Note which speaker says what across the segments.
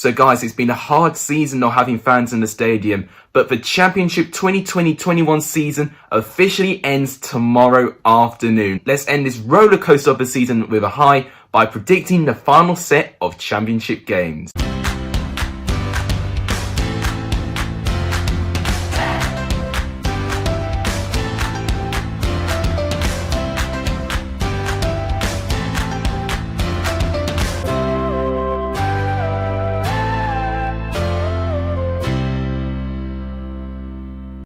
Speaker 1: So guys, it's been a hard season not having fans in the stadium, but the Championship 2020-21 season officially ends tomorrow afternoon. Let's end this roller coaster of the season with a high by predicting the final set of Championship games.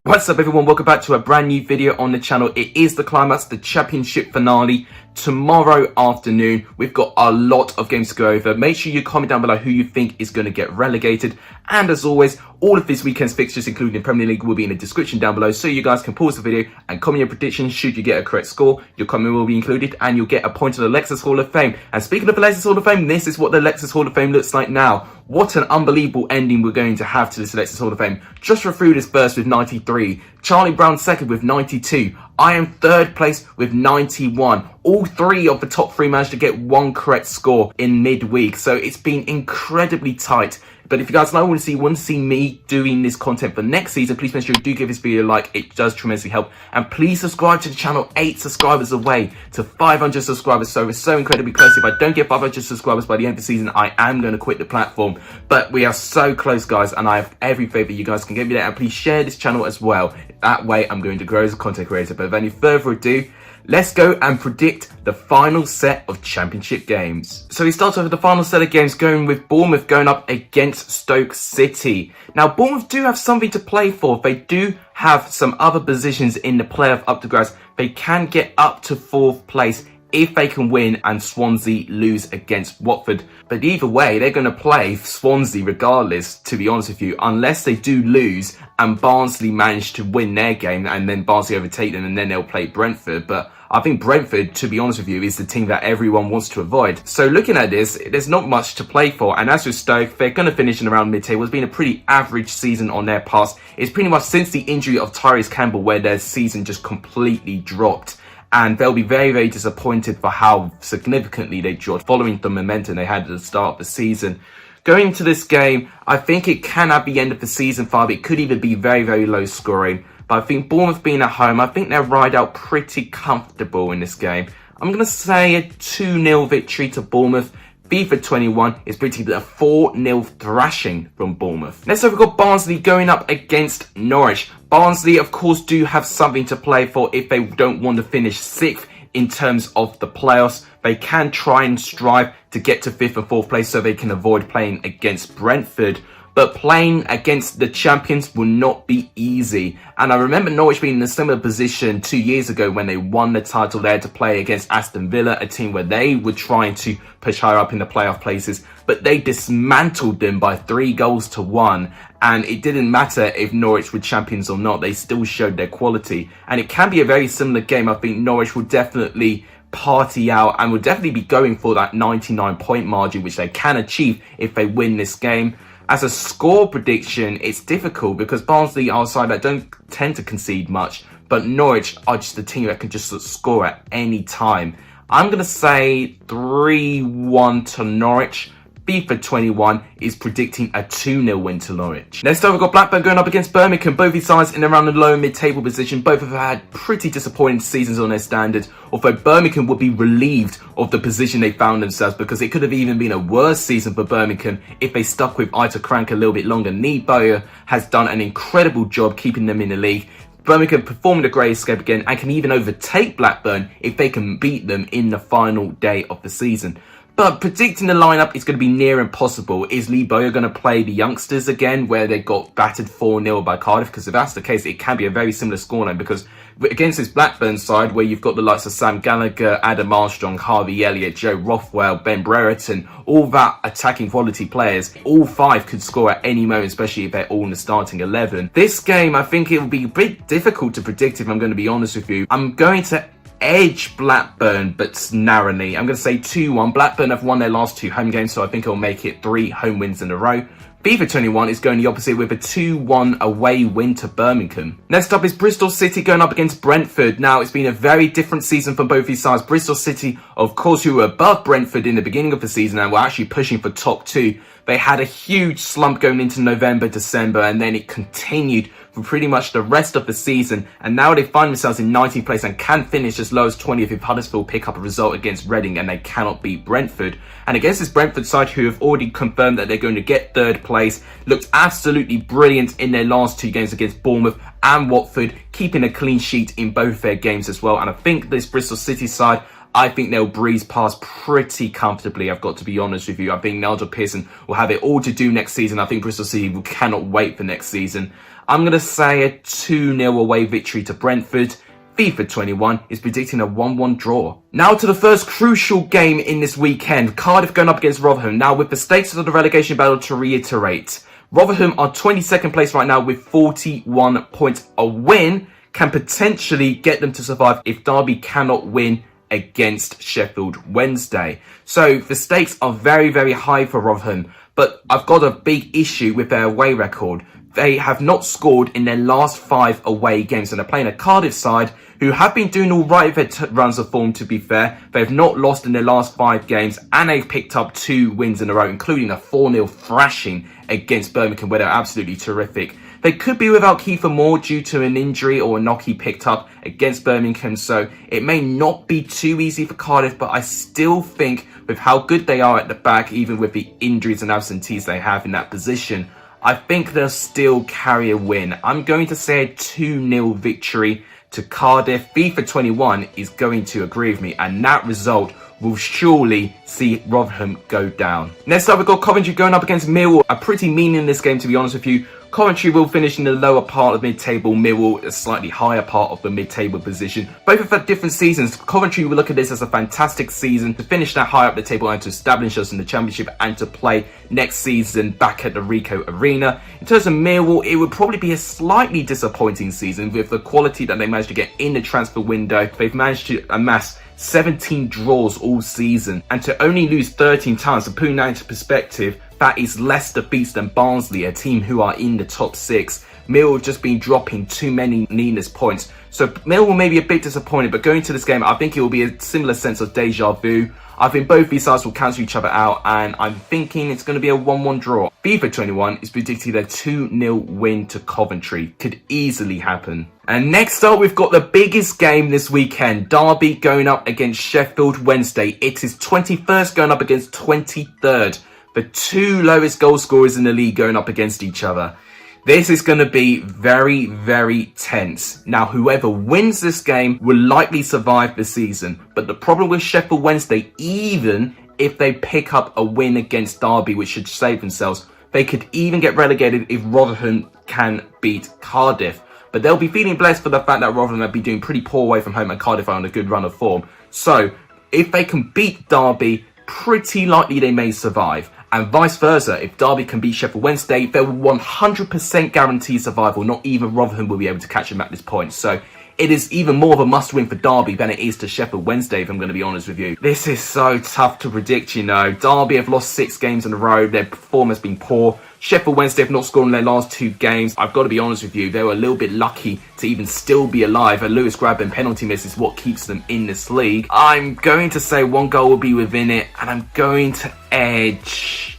Speaker 1: What's up everyone, welcome back to a brand new video on the channel. It is the climax, the Championship finale tomorrow afternoon. We've got a lot of games to go over. Make sure you comment down below who you think is going to get relegated, and as always, all of this weekend's fixtures including the Premier League will be in the description down below, so you guys can pause the video and comment your predictions. Should you get a correct score, your comment will be included and you'll get a point to the Lexus Hall of Fame. And speaking of the Lexus Hall of Fame, this is what the Lexus Hall of Fame looks like now. What an unbelievable ending we're going to have to this Lexus Hall of Fame. Joshua Fruit is first with 93, Charlie Brown second with 92, I am third place with 91. All three of the top three managed to get one correct score in midweek, so it's been incredibly tight. But if you guys want to see me doing this content for next season, please make sure you do give this video a like. It does tremendously help. And please subscribe to the channel. 8 subscribers away to 500 subscribers. So we're so incredibly close. If I don't get 500 subscribers by the end of the season, I am going to quit the platform. But we are so close, guys. And I have every favour you guys can give me that. And please share this channel as well. That way I'm going to grow as a content creator. But without any further ado, let's go and predict the final set of Championship games. So we start off with the final set of games, going with Bournemouth going up against Stoke City. Now, Bournemouth do have something to play for. They do have some other positions in the playoff up to grabs. They can get up to 4th place if they can win and Swansea lose against Watford. But either way, they're going to play Swansea regardless, to be honest with you, unless they do lose and Barnsley manage to win their game and then Barnsley overtake them and then they'll play Brentford. But I think Brentford, to be honest with you, is the team that everyone wants to avoid. So looking at this, there's not much to play for. And as with Stoke, they're going to finish in around mid-table. It's been a pretty average season on their past. It's pretty much since the injury of Tyrese Campbell where their season just completely dropped. And they'll be very, very disappointed for how significantly they dropped following the momentum they had at the start of the season. Going into this game, I think it can at the end of the season 5. It could even be very, very low scoring. But I think Bournemouth being at home, I think they'll ride out pretty comfortable in this game. I'm going to say a 2-0 victory to Bournemouth. FIFA 21 is predicting a 4-0 thrashing from Bournemouth. Next up, we've got Barnsley going up against Norwich. Barnsley, of course, do have something to play for if they don't want to finish 6th in terms of the playoffs. They can try and strive to get to 5th and 4th place so they can avoid playing against Brentford. But playing against the champions will not be easy. And I remember Norwich being in a similar position 2 years ago when they won the title. They had to play against Aston Villa, a team where they were trying to push higher up in the playoff places. But they dismantled them by 3-1. And it didn't matter if Norwich were champions or not. They still showed their quality. And it can be a very similar game. I think Norwich will definitely party out and will definitely be going for that 99-point margin, which they can achieve if they win this game. As a score prediction, it's difficult because Barnsley are a side that don't tend to concede much, but Norwich are just a team that can just score at any time. I'm going to say 3-1 to Norwich. FIFA 21 is predicting a 2-0 win to Norwich. Next up, we've got Blackburn going up against Birmingham. Both these sides in around the low mid-table position. Both have had pretty disappointing seasons on their standards. Although Birmingham would be relieved of the position they found themselves, because it could have even been a worse season for Birmingham if they stuck with Ita Crank a little bit longer. Neil Bowyer has done an incredible job keeping them in the league. Birmingham performed a great escape again and can even overtake Blackburn if they can beat them in the final day of the season. But predicting the lineup is going to be near impossible. Is Lee Bowyer going to play the youngsters again, where they got battered 4-0 by Cardiff? Because if that's the case, it can be a very similar scoreline. Because against this Blackburn side, where you've got the likes of Sam Gallagher, Adam Armstrong, Harvey Elliott, Joe Rothwell, Ben Brereton, all that attacking quality players, all 5 could score at any moment, especially if they're all in the starting 11. This game, I think it will be a bit difficult to predict, if I'm going to be honest with you. I'm going to edge Blackburn, but narrowly. I'm going to say 2-1. Blackburn have won their last 2 home games, so I think it'll make it 3 home wins in a row. FIFA 21 is going the opposite with a 2-1 away win to Birmingham. Next up is Bristol City going up against Brentford. Now, it's been a very different season for both these sides. Bristol City, of course, who were above Brentford in the beginning of the season and were actually pushing for top 2. They had a huge slump going into November, December, and then it continued for pretty much the rest of the season. And now they find themselves in 19th place and can finish as low as 20th if Huddersfield pick up a result against Reading and they cannot beat Brentford. And against this Brentford side, who have already confirmed that they're going to get third place, looked absolutely brilliant in their last 2 games against Bournemouth and Watford, keeping a clean sheet in both their games as well. And I think this Bristol City side, I think they'll breeze past pretty comfortably, I've got to be honest with you. I think Nigel Pearson will have it all to do next season. I think Bristol City cannot wait for next season. I'm going to say a 2-0 away victory to Brentford. FIFA 21 is predicting a 1-1 draw. Now to the first crucial game in this weekend. Cardiff going up against Rotherham. Now with the status of the relegation battle to reiterate, Rotherham are 22nd place right now with 41 points. A win can potentially get them to survive if Derby cannot win against Sheffield Wednesday. So the stakes are very, very high for Rotherham. But I've got a big issue with their away record. They have not scored in their last 5 away games, and they're playing a Cardiff side who have been doing all right with their runs of form, to be fair. They've not lost in their last 5 games, and they've picked up 2 wins in a row, including a 4-0 thrashing against Birmingham, where they're absolutely terrific. They could be without Kiefer Moore due to an injury or a knock he picked up against Birmingham, so it may not be too easy for Cardiff, but I still think with how good they are at the back, even with the injuries and absentees they have in that position, I think they'll still carry a win. I'm going to say a 2-0 victory to Cardiff. FIFA 21 is going to agree with me, and that result will surely see Rotherham go down. Next up, we've got Coventry going up against Millwall. A pretty meaningless game, to be honest with you. Coventry will finish in the lower part of mid-table, Millwall a slightly higher part of the mid-table position. Both have had different seasons. Coventry will look at this as a fantastic season to finish that high up the table and to establish us in the Championship and to play next season back at the Ricoh Arena. In terms of Millwall, it would probably be a slightly disappointing season with the quality that they managed to get in the transfer window. They've managed to amass 17 draws all season, and to only lose 13 times, to put that into perspective, that is less defeats than Barnsley, a team who are in the top 6. Millwall have just been dropping too many needless points. So Millwall may be a bit disappointed, but going to this game, I think it will be a similar sense of deja vu. I think both these sides will cancel each other out, and I'm thinking it's going to be a 1-1 draw. FIFA 21 is predicting a 2-0 win to Coventry. Could easily happen. And next up, we've got the biggest game this weekend. Derby going up against Sheffield Wednesday. It is 21st going up against 23rd. The 2 lowest goal scorers in the league going up against each other. This is going to be very, very tense. Now, whoever wins this game will likely survive the season. But the problem with Sheffield Wednesday, even if they pick up a win against Derby, which should save themselves, they could even get relegated if Rotherham can beat Cardiff. But they'll be feeling blessed for the fact that Rotherham have been doing pretty poor away from home and Cardiff are on a good run of form. So, if they can beat Derby, pretty likely they may survive. And vice versa, if Derby can beat Sheffield Wednesday, they will 100% guarantee survival. Not even Rotherham will be able to catch them at this point. So it is even more of a must-win for Derby than it is to Sheffield Wednesday, if I'm going to be honest with you. This is so tough to predict, you know. Derby have lost 6 games in a row. Their form has been poor. Sheffield Wednesday have not scored in their last 2 games. I've got to be honest with you, they were a little bit lucky to even still be alive. A Lewis Grabban penalty miss is what keeps them in this league. I'm going to say 1 goal will be within it, and I'm going to edge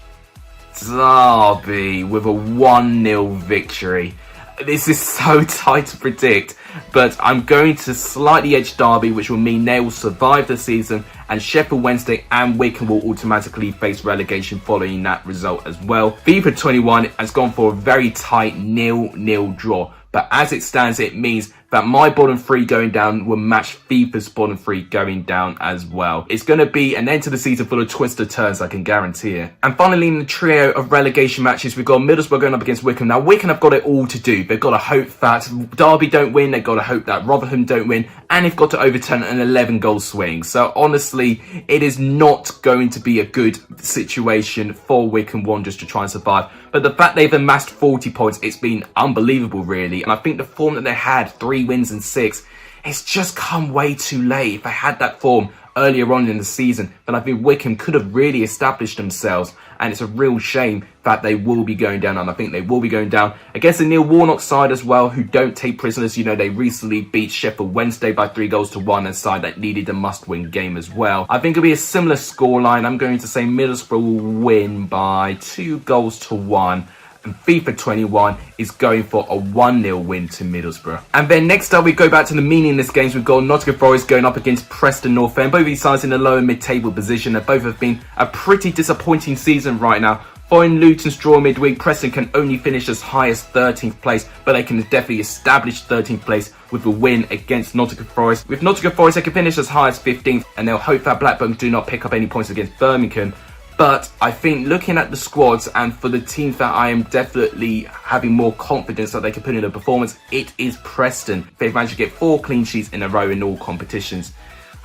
Speaker 1: Derby with a 1-0 victory. This is so tight to predict, but I'm going to slightly edge Derby, which will mean they will survive the season, and Sheffield Wednesday and Wycombe will automatically face relegation following that result as well. FIFA 21 has gone for a very tight 0-0 draw, but as it stands, it means that my bottom 3 going down will match FIFA's bottom 3 going down as well. It's going to be an end to the season full of twister turns, I can guarantee it. And finally, in the trio of relegation matches, we've got Middlesbrough going up against Wycombe. Now, Wycombe have got it all to do. They've got to hope that Derby don't win, they've got to hope that Rotherham don't win, and they've got to overturn an 11-goal swing. So honestly, it is not going to be a good situation for Wycombe Wanderers to try and survive. But the fact they've amassed 40 points, it's been unbelievable, really. And I think the form that they had, 3 wins and 6, it's just come way too late. If they had that form earlier on in the season, then I think Wycombe could have really established themselves and it's a real shame that they will be going down, and I think they will be going down against the Neil Warnock side as well, who don't take prisoners. You know, they recently beat Sheffield Wednesday by 3-1, a side that needed a must-win game as well. I think it'll be a similar scoreline. I'm going to say Middlesbrough will win by 2-1. And FIFA 21 is going for a 1-0 win to Middlesbrough. And then next up, we go back to the meaningless games. We've got Nottingham Forest going up against Preston North End. Both of these sides in the lower mid-table position. And both have been a pretty disappointing season right now. Following Luton's draw midweek, Preston can only finish as high as 13th place, but they can definitely establish 13th place with a win against Nottingham Forest. With Nottingham Forest, they can finish as high as 15th, and they'll hope that Blackburn do not pick up any points against Birmingham. But I think looking at the squads, and for the teams that I am definitely having more confidence that they can put in a performance, it is Preston. They've managed to get 4 clean sheets in a row in all competitions.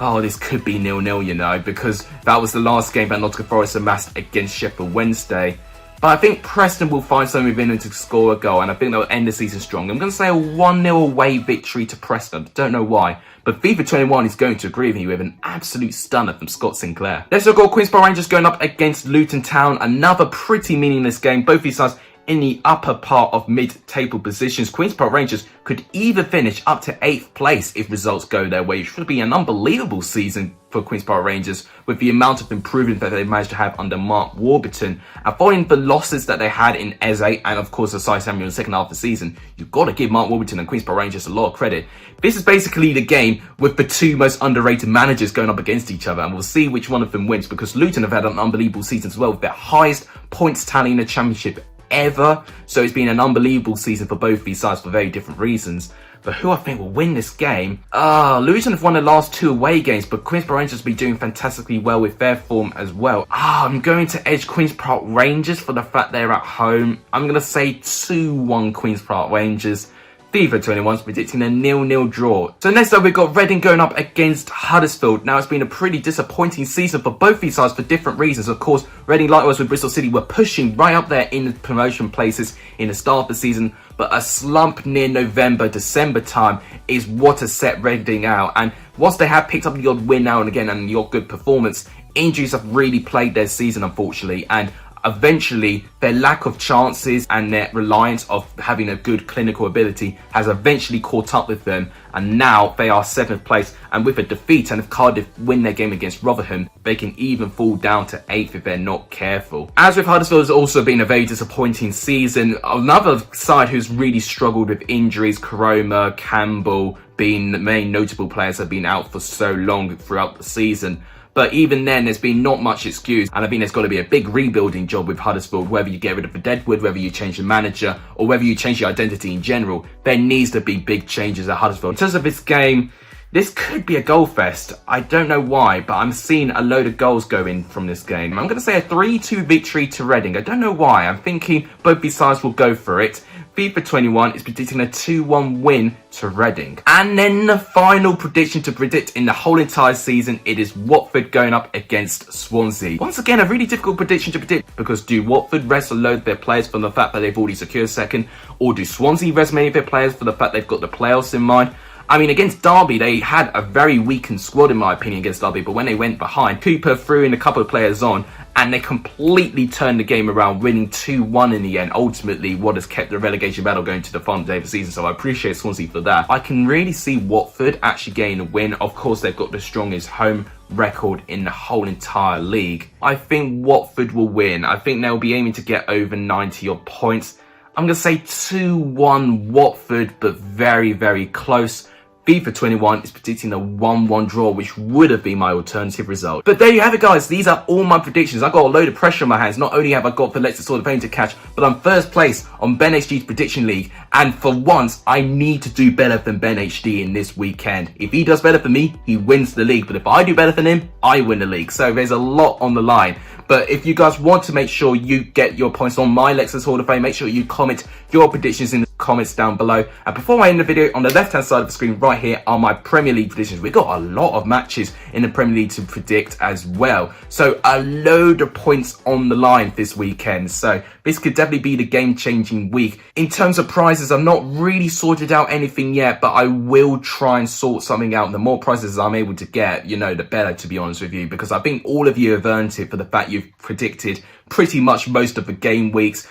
Speaker 1: Oh, this could be 0-0, you know, because that was the last game that Nottingham Forest amassed against Sheffield Wednesday. But I think Preston will find something within them to score a goal, and I think they'll end the season strong. I'm going to say a 1-0 away victory to Preston. Don't know why, but FIFA 21 is going to agree with me with an absolute stunner from Scott Sinclair. Let's look at Queen's Park Rangers going up against Luton Town. Another pretty meaningless game. Both these sides in the upper part of mid-table positions. Queen's Park Rangers could either finish up to 8th place if results go their way. It should be an unbelievable season for Queen's Park Rangers with the amount of improvement that they managed to have under Mark Warburton. And following the losses that they had in Eze and of course Asai Samuel in the second half of the season, you've got to give Mark Warburton and Queen's Park Rangers a lot of credit. This is basically the game with the 2 most underrated managers going up against each other, and we'll see which one of them wins, because Luton have had an unbelievable season as well with their highest points tally in the Championship ever. So it's been an unbelievable season for both these sides for very different reasons. But who I think will win this game? Luton have won the last 2 away games, but Queen's Park Rangers will be doing fantastically well with their form as well. I'm going to edge Queen's Park Rangers for the fact they're at home. I'm going to say 2-1 Queen's Park Rangers. FIFA 21's predicting a 0-0 draw. So next up, we've got Reading going up against Huddersfield. Now, it's been a pretty disappointing season for both these sides for different reasons. Of course, Reading, likewise with Bristol City, were pushing right up there in the promotion places in the start of the season. But a slump near November, December time is what has set Reading out. And whilst they have picked up the odd win now and again and the odd good performance, injuries have really plagued their season, unfortunately. And eventually their lack of chances and their reliance of having a good clinical ability has eventually caught up with them, and now they are 7th place, and with a defeat, and if Cardiff win their game against Rotherham, they can even fall down to 8th if they're not careful. As with Huddersfield, it's also been a very disappointing season. Another side who's really struggled with injuries, Karoma, Campbell being the main notable players, have been out for so long throughout the season. But even then, there's been not much excuse, and I think there's got to be a big rebuilding job with Huddersfield, whether you get rid of the Deadwood, whether you change the manager, or whether you change your identity in general. There needs to be big changes at Huddersfield. In terms of this game, this could be a goal fest. I don't know why, but I'm seeing a load of goals go in from this game. I'm going to say a 3-2 victory to Reading. I don't know why. I'm thinking both these sides will go for it. FIFA 21 is predicting a 2-1 win to Reading. And then the final prediction to predict in the whole entire season, it is Watford going up against Swansea. Once again, a really difficult prediction to predict, because do Watford rest a load of their players from the fact that they've already secured second, or do Swansea rest many of their players for the fact they've got the playoffs in mind? I mean, against Derby, they had a very weakened squad, in my opinion, against Derby. But when they went behind, Cooper threw in a couple of players on, and they completely turned the game around, winning 2-1 in the end. Ultimately, what has kept the relegation battle going to the final day of the season. So I appreciate Swansea for that. I can really see Watford actually getting a win. Of course, they've got the strongest home record in the whole entire league. I think Watford will win. I think they'll be aiming to get over 90 odd points. I'm going to say 2-1 Watford, but very, very close. FIFA 21 is predicting a 1-1 draw, which would have been my alternative result. But there you have it, guys. These are all my predictions. I've got a load of pressure on my hands. Not only have I got the Leicester Sword of Fame to catch, but I'm first place on BenHD's prediction league. And for once, I need to do better than BenHD in this weekend. If he does better for me, he wins the league. But if I do better than him, I win the league. So there's a lot on the line. But if you guys want to make sure you get your points on my Lexus Hall of Fame, make sure you comment your predictions in the comments down below. And before I end the video, on the left hand side of the screen right here are my Premier League predictions. We've got a lot of matches in the Premier League to predict as well. So a load of points on the line this weekend. So this could definitely be the game-changing week. In terms of prizes, I've not really sorted out anything yet, but I will try and sort something out. The more prizes I'm able to get, you know, the better, to be honest with you, because I think all of you have earned it for the fact you've predicted pretty much most of the game weeks.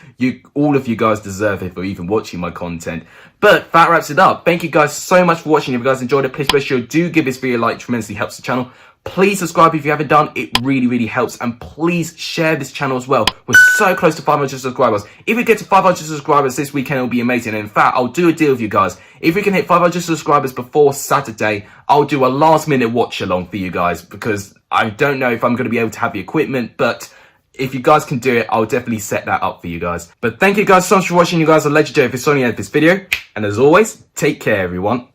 Speaker 1: All of you guys deserve it for even watching my content. But that wraps it up. Thank you guys so much for watching. If you guys enjoyed it, please make sure you do give this video a like. It tremendously helps the channel. Please subscribe if you haven't done. It really helps. And please share this channel as well. We're so close to 500 subscribers. If we get to 500 subscribers this weekend, it'll be amazing. And in fact, I'll do a deal with you guys. If we can hit 500 subscribers before Saturday, I'll do a last minute watch along for you guys, because I don't know if I'm going to be able to have the equipment, but if you guys can do it, I'll definitely set that up for you guys. But thank you guys so much for watching. You guys are legendary if it's only at this video. And as always, take care, everyone.